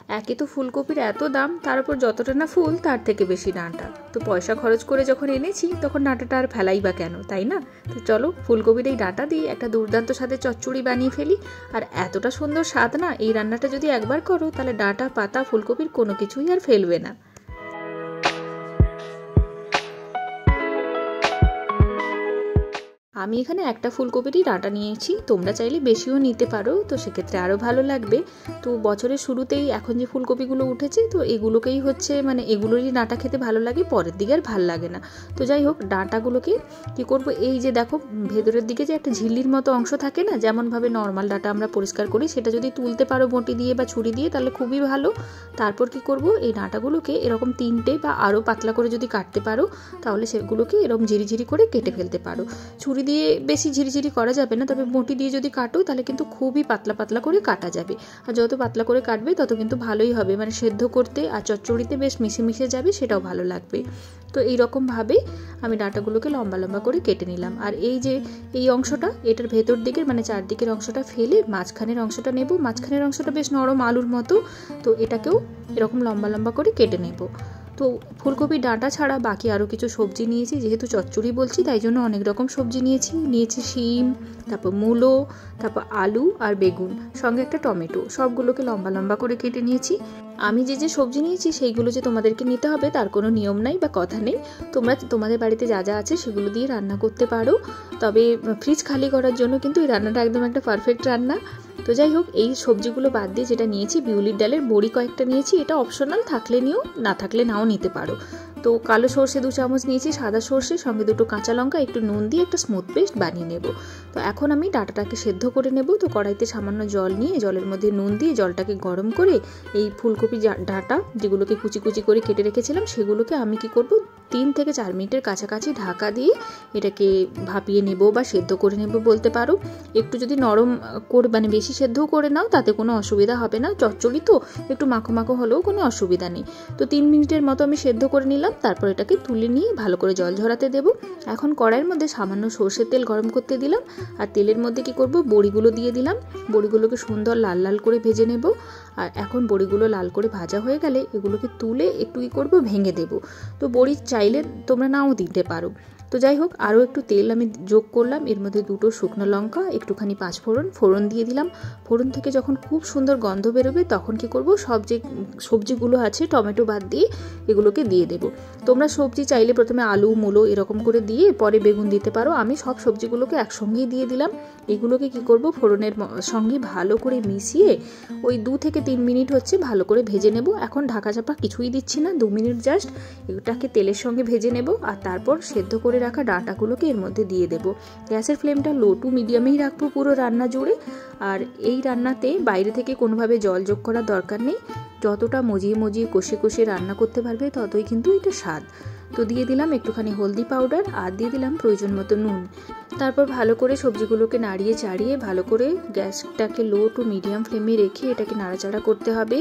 একে তো ফুলকপির এত দাম, তার উপর যতটা না ফুল তার থেকে বেশি ডাঁটা। তো পয়সা খরচ করে যখন এনেছি তখন ডাঁটাটা আর ফেলাই বা কেন, তাই না? তো চলো ফুলকপির এই ডাঁটা দিয়ে একটা দুর্দান্ত স্বাদের চচ্চড়ি বানিয়ে ফেলি। আর এতটা সুন্দর স্বাদ না, এই রান্নাটা যদি একবার করো তাহলে ডাঁটা পাতা ফুলকপির কোনো কিছুই আর ফেলবে না। আমি এখানে একটা ফুলকপিরই ডাঁটা নিয়েছি, তোমরা চাইলে বেশিও নিতে পারো, তো সেক্ষেত্রে আরও ভালো লাগবে। তো বছরের শুরুতেই এখন যে ফুলকপিগুলো উঠেছে, তো এগুলোকেই হচ্ছে মানে এগুলোরই ডাঁটা খেতে ভালো লাগে, পরের দিকে আর ভাল লাগে না। তো যাই হোক, ডাঁটাগুলোকে কী করবো, এই যে দেখো ভেতরের দিকে যে একটা ঝিল্লির মতো অংশ থাকে না, যেমনভাবে নর্মাল ডাঁটা আমরা পরিষ্কার করি, সেটা যদি তুলতে পারো বঁটি দিয়ে বা ছুরি দিয়ে তাহলে খুবই ভালো। তারপর কি করব, এই ডাঁটাগুলোকে এরকম 3টে বা আরও পাতলা করে যদি কাটতে পারো তাহলে সেগুলোকে এরকম ঝিরিঝিরি করে কেটে ফেলতে পারো। ছুরি দিয়ে বেশি ঝিরিঝিরি করা যাবে না, তবে বঁটি দিয়ে যদি কাটো তাহলে কিন্তু খুবই পাতলা পাতলা করে কাটা যাবে। আর যত পাতলা করে কাটবে তত কিন্তু ভালোই হবে, মানে সেদ্ধ করতে আর চচ্চড়িতে বেশ মিশে মিশে যাবে, সেটাও ভালো লাগবে। তো এইরকমভাবে আমি ডাঁটাগুলোকে লম্বা লম্বা করে কেটে নিলাম। আর এই যে এই অংশটা, এটার ভেতর দিকের মানে চারদিকের অংশটা ফেলে মাঝখানের অংশটা নেব। মাঝখানের অংশটা বেশ নরম আলুর মতো, তো এটাকেও এরকম লম্বা লম্বা করে কেটে নেব। তো ফুলকপির ডাঁটা ছাড়া বাকি আরও কিছু সবজি নিয়েছি, যেহেতু চচ্চড়ি বলছি তাই জন্য অনেক রকম সবজি নিয়েছি শিম, তারপর মূলো, তারপর আলু আর বেগুন, সঙ্গে একটা টমেটো, সবগুলোকে লম্বা লম্বা করে কেটে নিয়েছি। আমি যে সবজি নিয়েছি সেইগুলো যে তোমাদেরকে নিতে হবে তার কোনো নিয়ম নাই বা কথা নেই, তোমরা তোমাদের বাড়িতে যা যা আছে সেগুলো দিয়ে রান্না করতে পারো। তবে ফ্রিজ খালি করার জন্য কিন্তু এই রান্নাটা একদম একটা পারফেক্ট রান্না। তো যাই হোক, এই সবজিগুলো বাদ দিয়ে যেটা নিয়েছি, বিউলির ডালের বড়ি কয়েকটা নিয়েছি, এটা অপশনাল, থাকলে নিও, না থাকলে নাও নিতে পারো। তো কালো সর্ষে 2 চামচ নিয়েছি, সাদা সর্ষে, সঙ্গে 2টো কাঁচা লঙ্কা, একটু নুন দিয়ে একটা স্মুথ পেস্ট বানিয়ে নেব। তো এখন আমি ডাঁটাটাকে সেদ্ধ করে নেব। তো কড়াইতে সামান্য জল নিয়ে জলের মধ্যে নুন দিয়ে জলটাকে গরম করে এই ফুলকপি ডাঁটা যেগুলোকে কুচি কুচি করে কেটে রেখেছিলাম সেগুলোকে আমি কি করব, 3 থেকে 4 মিনিটের কাছাকাছি ঢাকা দিয়ে এটাকে ভাপিয়ে নেব বা সেদ্ধ করে নেব বলতে পারো। একটু যদি নরম করে মানে বেশি সেদ্ধও করে নাও তাতে কোনো অসুবিধা হবে না, চচ্চড়ি তো একটু মাখো মাখো হলেও কোনো অসুবিধা নেই। তো 3 মিনিটের মতো আমি সেদ্ধ করে নিলাম, তারপর এটাকে তুলে নিয়ে ভালো করে জল ঝরাতে দেব। এখন কড়াইয়ের মধ্যে সামান্য সর্ষের তেল গরম করতে দিলাম, আর তেলের মধ্যে কি করব, বড়িগুলো দিয়ে দিলাম। বড়িগুলোকে সুন্দর লাল লাল করে ভেজে নেব। আর এখন বড়িগুলো লাল করে ভাজা হয়ে গেলে এগুলোকে তুলে একটু কি করব, ভেঙে দেব। তো বড়ি চাইলে তোমরা নাও দিতে পারো। তো যাই হোক, আরও একটু তেল আমি যোগ করলাম, এর মধ্যে 2টো শুকনো লঙ্কা, একটুখানি 5 ফোড়ন দিয়ে দিলাম। ফোড়ন থেকে যখন খুব সুন্দর গন্ধ বেরোবে তখন কি করব, সব যে সবজিগুলো আছে টমেটো বাদ দিয়ে এগুলোকে দিয়ে দেব। তোমরা সবজি চাইলে প্রথমে আলু মূলো এরকম করে দিয়ে পরে বেগুন দিতে পারো, আমি সব সবজিগুলোকে একসঙ্গেই দিয়ে দিলাম। এগুলোকে কি করব, ফোড়নের সঙ্গে ভালো করে মিশিয়ে ওই 2 থেকে 3 মিনিট হচ্ছে ভালো করে ভেজে নেব। এখন ঢাকা চাপা কিছুই দিচ্ছি না, 2 মিনিট জাস্ট এটাকে তেলের সঙ্গে ভেজে নেব। আর তারপর সেদ্ধ করে রাখা ডাঁটাগুলোকে এর মধ্যে দিয়ে দেব। গ্যাসের ফ্লেমটা লো টু মিডিয়ামেই রাখবো পুরো রান্না জুড়ে। আর এই রান্নাতে বাইরে থেকে কোনোভাবে জল যোগ করার দরকার নেই, যতটা মজিয়ে মজিয়ে কষে কষে রান্না করতে পারবে ততই কিন্তু এটা স্বাদ। তো দিয়ে দিলাম একটুখানি হলদি পাউডার আর দিয়ে দিলাম প্রয়োজন মতো নুন। তারপর ভালো করে সবজিগুলোকে নাড়িয়ে চাড়িয়ে ভালো করে গ্যাসটাকে লো টু মিডিয়াম ফ্লেমে রেখে এটাকে নাড়াচাড়া করতে হবে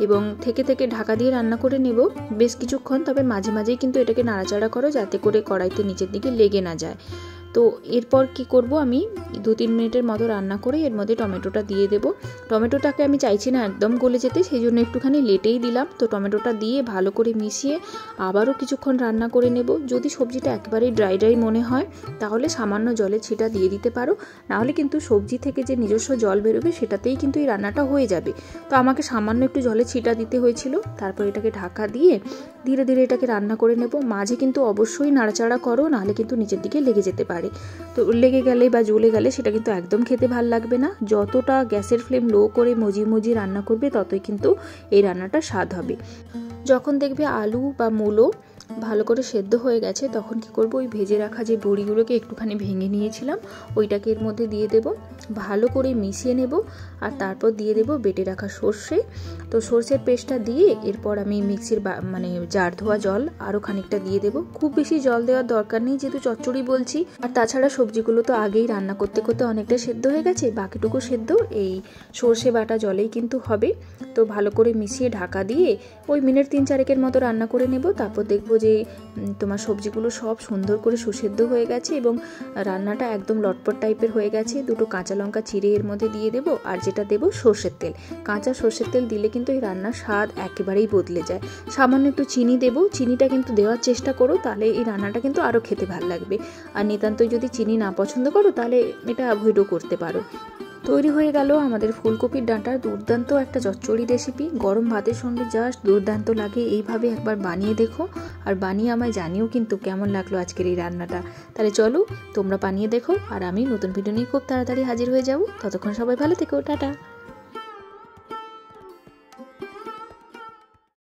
এবং থেকে থেকে ঢাকা দিয়ে রান্না করে নেব বেশ কিছুক্ষণ। তবে মাঝে মাঝেই কিন্তু এটাকে নাড়াচাড়া করো যাতে করে কড়াইতে নিচের দিকে লেগে না যায়। তো এরপর কি করব, আমি 2-3 মিনিটের মতো রান্না করে এর মধ্যে টমেটোটা দিয়ে দেব। টমেটোটাকে আমি চাইছি না একদম গলে যেতে, সেই জন্য একটুখানি লেটেই দিলাম। তো টমেটোটা দিয়ে ভালো করে মিশিয়ে আবারও কিছুক্ষণ রান্না করে নেব। যদি সবজিটা একেবারেই ড্রাই ড্রাই মনে হয় তাহলে সামান্য জলের ছিটা দিয়ে দিতে পারো, নাহলে কিন্তু সবজি থেকে যে নিজস্ব জল বেরোবে সেটাতেই কিন্তু এই রান্নাটা হয়ে যাবে। তো আমাকে সামান্য একটু জলের ছিটা দিতে হয়েছিল। তারপর এটাকে ঢাকা দিয়ে ধীরে ধীরে এটাকে রান্না করে নেব। মাঝে কিন্তু অবশ্যই নাড়াচাড়া করো, নাহলে কিন্তু নিচের দিকে লেগে যেতে পারে। তো লেগে গেলে বা জ্বলে গেলে সেটা কিন্তু একদম খেতে ভাল লাগবে না। যতটা গ্যাসের ফ্লেম লো করে মজিয়ে রান্না করবে ততই কিন্তু এই রান্নাটা স্বাদ হবে। যখন দেখবে আলু বা মূলো ভালো করে সেদ্ধ হয়ে গেছে তখন কি করব, ওই ভেজে রাখা যে বড়িগুলোকে একটুখানি ভেঙে নিয়েছিলাম ওইটাকে এর মধ্যে দিয়ে দেব, ভালো করে মিশিয়ে নেব। আর তারপর দিয়ে দেব বেটে রাখা সর্ষে। তো সর্ষের পেস্টটা দিয়ে এরপর আমি মিক্সির মানে জার ধোয়া জল আরও খানিকটা দিয়ে দেব। খুব বেশি জল দেওয়ার দরকার নেই যেহেতু চচ্চড়ি বলছি। আর তাছাড়া সবজিগুলো তো আগেই রান্না করতে করতে অনেকটা সেদ্ধ হয়ে গেছে, বাকিটুকু সেদ্ধ এই সর্ষে বাটা জলেই কিন্তু হবে। তো ভালো করে মিশিয়ে ঢাকা দিয়ে ওই মিনিট 3-4 মতো রান্না করে নেব। তারপর দেখবো যে তোমার সবজিগুলো সব সুন্দর করে সুসেদ্ধ হয়ে গেছে এবং রান্নাটা একদম লটপট টাইপের হয়ে গেছে। 2টো কাঁচা কাঁচা লঙ্কা চিড়ে এর মধ্যে দিয়ে দেবো, আর যেটা দেবো সর্ষের তেল। কাঁচা সর্ষের তেল দিলে কিন্তু এই রান্নার স্বাদ একেবারেই বদলে যায়। সামান্য একটু চিনি দেবো, চিনিটা কিন্তু দেওয়ার চেষ্টা করো, তাহলে এই রান্নাটা কিন্তু আরও খেতে ভালো লাগবে। আর নিতান্তই যদি চিনি না পছন্দ করো তাহলে এটা অ্যাভয়েডও করতে পারো। তৈরি হয়ে গেল আমাদের ফুলকপির ডাঁটার দুর্দান্ত একটা চচ্চড়ি রেসিপি। গরম ভাতের সঙ্গে জাস্ট দুর্দান্ত লাগে। এইভাবে একবার বানিয়ে দেখো, আর বানিয়ে আমায় জানিও কিন্তু কেমন লাগলো আজকের এই রান্নাটা। তাহলে চলো তোমরা বানিয়ে দেখো, আর আমি নতুন ভিডিও নিয়ে খুব তাড়াতাড়ি হাজির হয়ে যাবো। ততক্ষণ সবাই ভালো থেকো, টাটা।